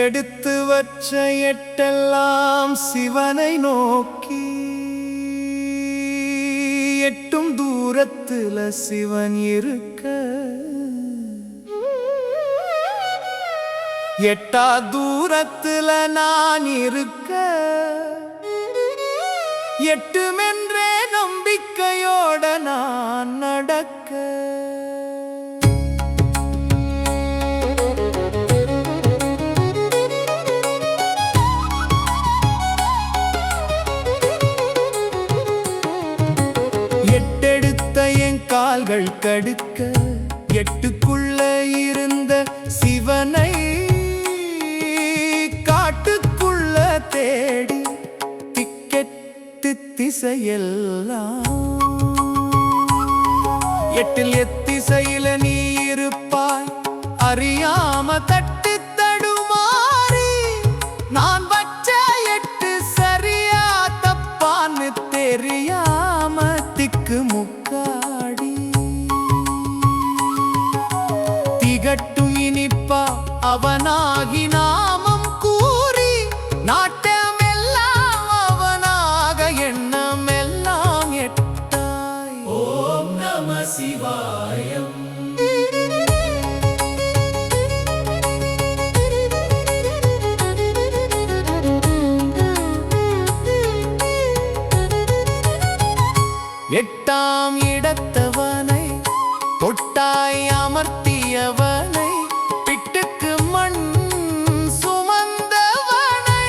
எடுத்து வச்ச எட்டெல்லாம் சிவனை நோக்கி எட்டும் தூரத்துல சிவன் இருக்க எட்டா தூரத்துல நான் இருக்க எட்டுமென்றே நம்பிக்கையோட நான் நடக்க எட்டெடுத்த என் கால்கள் கடுக்க எட்டுக்குள்ள இருந்த சிவனை காட்டுக்குள்ள தேடி திக்கெட்டு திசையெல்லாம் எட்டில் எத்திசையில நீ இருப்பாய் அறியாம தட்டு தடுமாறி நான் வச்ச எட்டு சரியா தப்பான்னு தெரியாம திக்கு முக்காடி திகட்டும் இனிப்பா அவனாகி நாமம் கூறி நாட்டமெல்லாம் அவனாக எண்ணமெல்லாம் எட்டாய். ஓம் நம சிவாயம். எட்டாம் இடத்தவனை தொட்டாய் அமர்த்தியவனை பிட்டுக்கு மண் சுமந்தவனை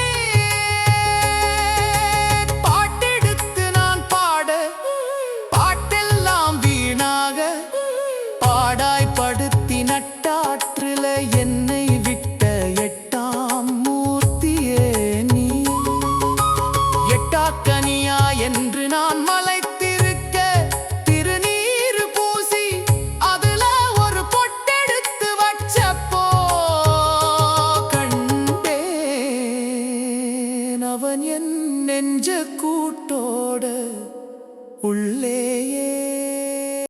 பாட்டெடுத்து நான் பாட பாட்டெல்லாம் வீணாக பாடாய் படுத்தி நட்டாற்றுல என்னை விட்ட எட்டாம் மூர்த்தியே நீ எட்டாக்கனியா என்று நான் மலை அவன் என் நெஞ்ச கூட்டோட உள்ளே